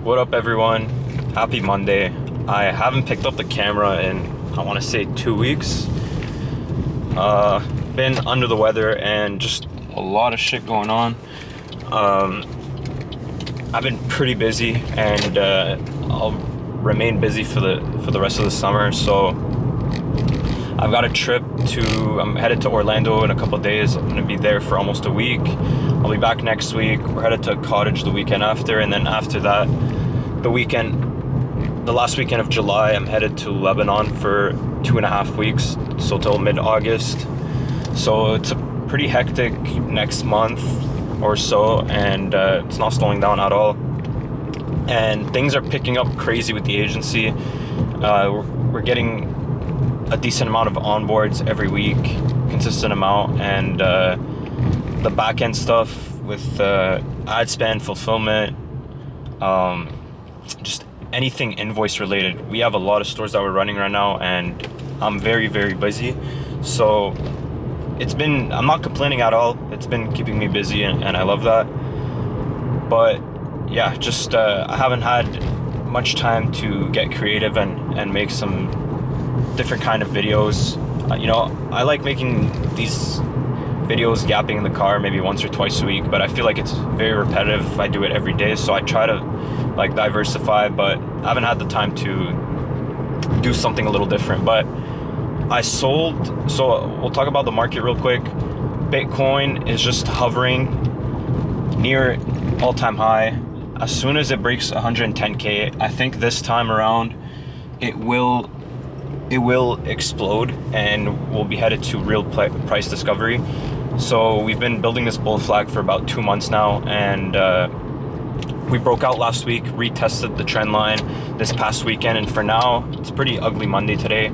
What up, everyone? Happy Monday. I haven't picked up the camera in, I want to say, 2 weeks. Been under the weather and just a lot of shit going on. I've been pretty busy, and I'll remain busy for the rest of the summer. So I've got a trip I'm headed to Orlando in a couple of days. I'm gonna be there for almost a week. I'll be back next week. We're headed to Cottage the weekend after, and then after that, the last weekend of July, I'm headed to Lebanon for 2.5 weeks, so till mid-August. So it's a pretty hectic next month or so, and it's not slowing down at all. And things are picking up crazy with the agency. We're getting a decent amount of onboards every week, consistent amount, and the back end stuff with ad spend, fulfillment, just anything invoice related. We have a lot of stores that we're running right now, and I'm very, very busy. So I'm not complaining at all. It's been keeping me busy, and I love that. But yeah, just I haven't had much time to get creative and make some different kind of videos. I like making these videos yapping in the car maybe once or twice a week, but I feel like it's very repetitive if I do it every day. So I try to diversify, but I haven't had the time to do something a little different. But I sold, so we'll talk about the market real quick. Bitcoin is just hovering near all-time high. As soon as it breaks 110K, I think this time around it will explode, and we'll be headed to real price discovery. So we've been building this bull flag for about 2 months now, and we broke out last week, retested the trend line this past weekend, and for now, it's a pretty ugly Monday today.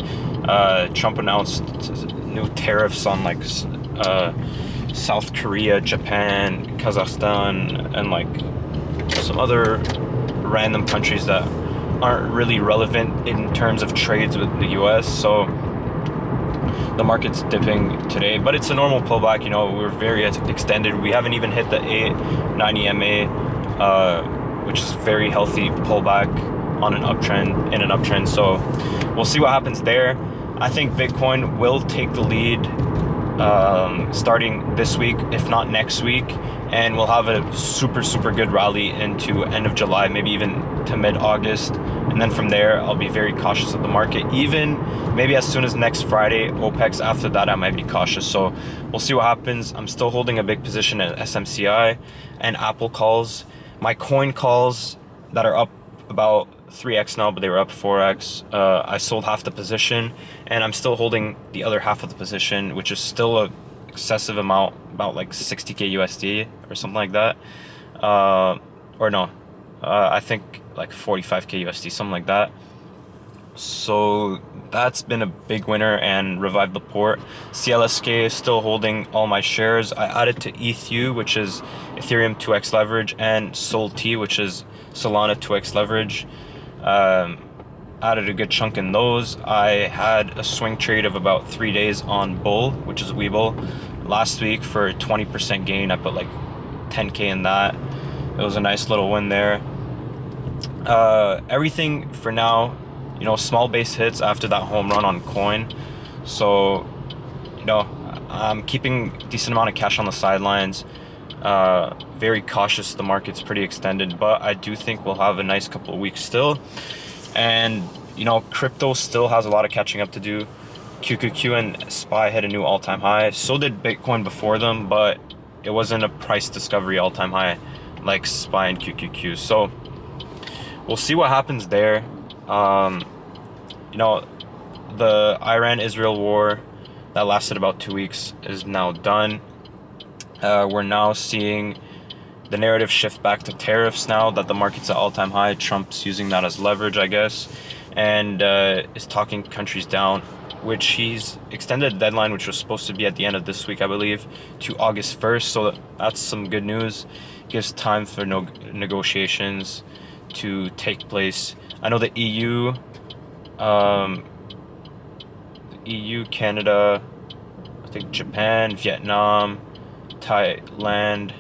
Trump announced new tariffs on South Korea, Japan, Kazakhstan, and some other random countries that aren't really relevant in terms of trades with the US. So the market's dipping today, but it's a normal pullback. We're very extended. We haven't even hit the 890 MA, which is very healthy pullback in an uptrend. So we'll see what happens there. I think Bitcoin will take the lead starting this week, if not next week, and we'll have a super, super good rally into end of July, maybe even to mid-August. And then from there, I'll be very cautious of the market. Even maybe as soon as next Friday, OPEX. After that, I might be cautious. So we'll see what happens. I'm still holding a big position at SMCI and Apple calls. My coin calls that are up about 3x now, but they were up 4x. I sold half the position, and I'm still holding the other half of the position, which is still a excessive amount, about 60k USD or something like that. I think 45k USD, something like that. So that's been a big winner and revived the port. CLSK is still holding all my shares. I added to ETHU, which is Ethereum 2x leverage, and SolT, which is Solana 2x leverage. Added a good chunk in those. I had a swing trade of about 3 days on Bull, which is Webull, last week for a 20% gain. I put 10k in that. It was a nice little win there. Everything for now, small base hits after that home run on coin. So, I'm keeping a decent amount of cash on the sidelines. Very cautious. The market's pretty extended, but I do think we'll have a nice couple of weeks still. And crypto still has a lot of catching up to do. QQQ and SPY hit a new all-time high. So did Bitcoin before them, but it wasn't a price discovery all-time high like SPY and QQQ. So we'll see what happens there. The Iran-Israel war that lasted about 2 weeks is now done. We're now seeing the narrative shift back to tariffs now that the market's at all-time high. Trump's using that as leverage, I guess, and is talking countries down, which he's extended the deadline, which was supposed to be at the end of this week, I believe, to August 1st. So that's some good news. Gives time for negotiations to take place. I know the EU, Canada, I think Japan, Vietnam, Thailand,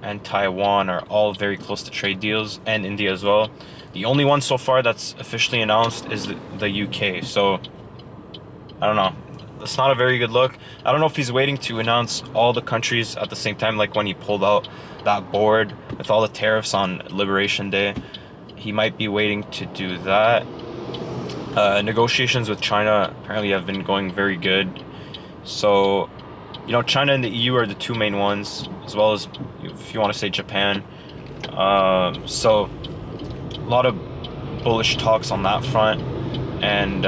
and Taiwan are all very close to trade deals, and India as well. The only one so far that's officially announced is the UK. So I don't know. It's not a very good look. I don't know if he's waiting to announce all the countries at the same time, like when he pulled out that board with all the tariffs on Liberation Day. He might be waiting to do that. Negotiations with China apparently have been going very good. So, China and the EU are the two main ones, as well as, if you want to say, Japan. So, a lot of bullish talks on that front. And,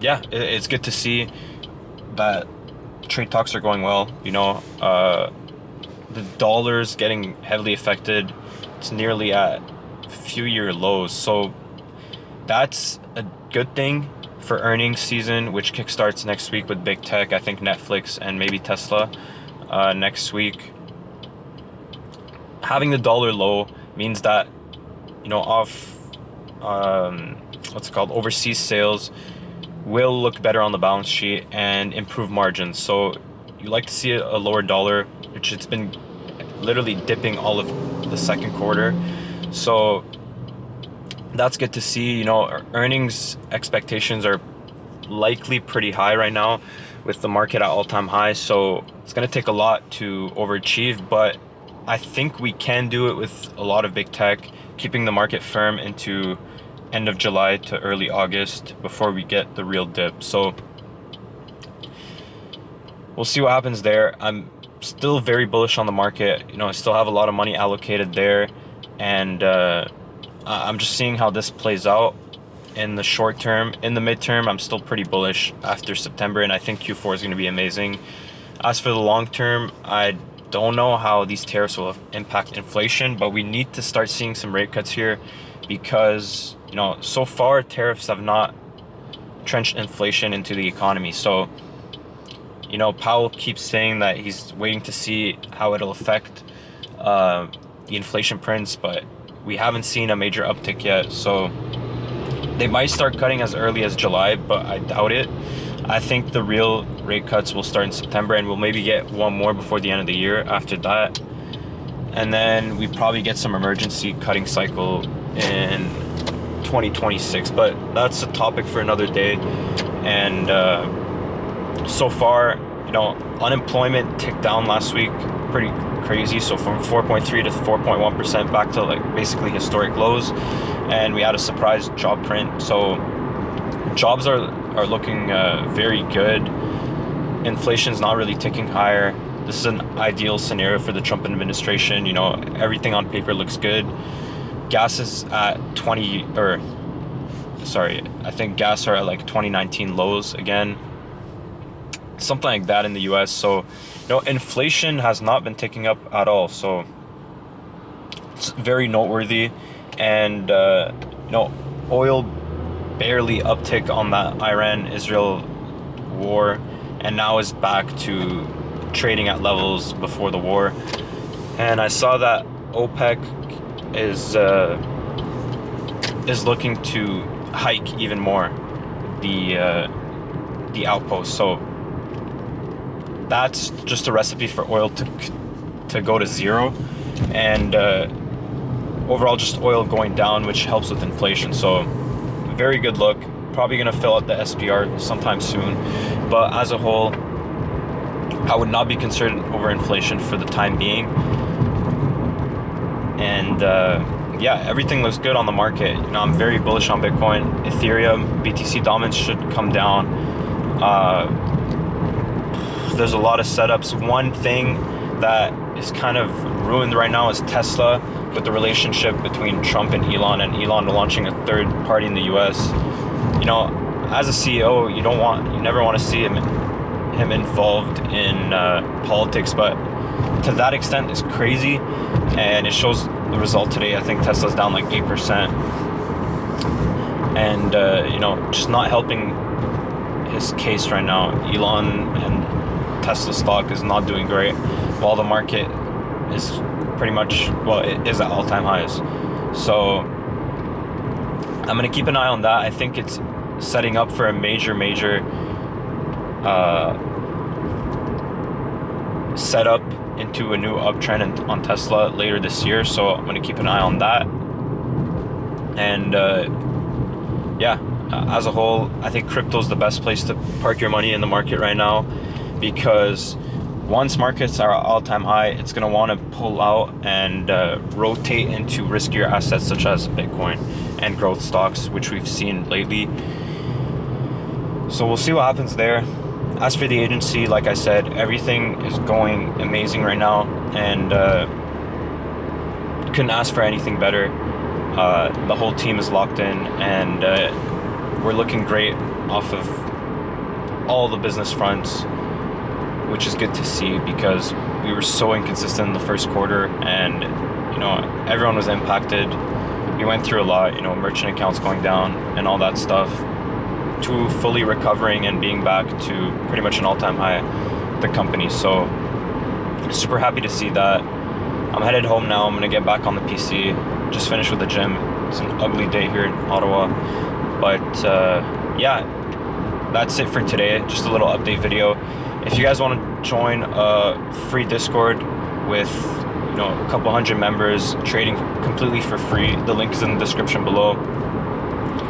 yeah, it's good to see that trade talks are going well. The dollar's getting heavily affected. It's nearly at few-year lows. So that's a good thing for earnings season, which kickstarts next week with big tech. I think Netflix and maybe Tesla next week. Having the dollar low means that, overseas sales will look better on the balance sheet and improve margins. So you like to see a lower dollar, which it's been literally dipping all of the second quarter. So that's good to see. Earnings expectations are likely pretty high right now with the market at all-time highs. So it's going to take a lot to overachieve, but I think we can do it with a lot of big tech, keeping the market firm into end of July to early August before we get the real dip. So we'll see what happens there. I'm still very bullish on the market. I still have a lot of money allocated there, and I'm just seeing how this plays out in the short term. In the midterm, I'm still pretty bullish after September, and I think Q4 is going to be amazing. As for the long term, I don't know how these tariffs will impact inflation, but we need to start seeing some rate cuts here because, so far tariffs have not trenched inflation into the economy. So, Powell keeps saying that he's waiting to see how it'll affect the inflation prints, but we haven't seen a major uptick yet. So they might start cutting as early as July, but I doubt it. I think the real rate cuts will start in September, and we'll maybe get one more before the end of the year after that. And then we probably get some emergency cutting cycle in 2026, but that's a topic for another day. And so far, unemployment ticked down last week pretty crazy. So from 4.3 to 4.1% back to basically historic lows. And we had a surprise job print. So jobs are looking very good. Inflation's not really ticking higher. This is an ideal scenario for the Trump administration. Everything on paper looks good. Gas is at I think gas are at 2019 lows again. Something like that in the US. So, inflation has not been ticking up at all. So it's very noteworthy. And, oil barely uptick on that Iran-Israel war, and now is back to trading at levels before the war. And I saw that OPEC is looking to hike even more the outpost. So that's just a recipe for oil to go to zero, and overall just oil going down, which helps with inflation. So very good look. Probably going to fill out the SPR sometime soon, but as a whole, I would not be concerned over inflation for the time being. And yeah, everything looks good on the market. I'm very bullish on Bitcoin. Ethereum, BTC dominance should come down. There's a lot of setups. One thing that is kind of ruined right now is Tesla, with the relationship between Trump and Elon launching a third party in the US. As a CEO, you never want to see him involved in politics, but to that extent is crazy, and it shows the result today. I think Tesla's down 8%, and just not helping his case right now. Elon and Tesla stock is not doing great, while the market is pretty much, it is at all-time highs. So I'm going to keep an eye on that. I think it's setting up for a major set up into a new uptrend on Tesla later this year, so I'm going to keep an eye on that. And as a whole, I think crypto is the best place to park your money in the market right now, because once markets are at all-time high, it's going to want to pull out and rotate into riskier assets such as Bitcoin and growth stocks, which we've seen lately. So we'll see what happens there. As for the agency, like I said, everything is going amazing right now, and couldn't ask for anything better. The whole team is locked in, and we're looking great off of all the business fronts, which is good to see, because we were so inconsistent in the first quarter, and everyone was impacted. We went through a lot, merchant accounts going down and all that stuff, to fully recovering and being back to pretty much an all-time high, the company. So super happy to see that. I'm headed home now. I'm gonna get back on the PC, just finished with the gym. It's an ugly day here in Ottawa, but that's it for today. Just a little update video. If you guys want to join a free Discord with a couple hundred members trading completely for free, the link is in the description below.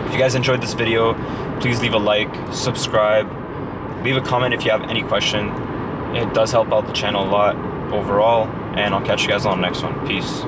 If you guys enjoyed this video, please leave a like, subscribe, leave a comment if you have any question. It does help out the channel a lot overall, and I'll catch you guys on the next one. Peace.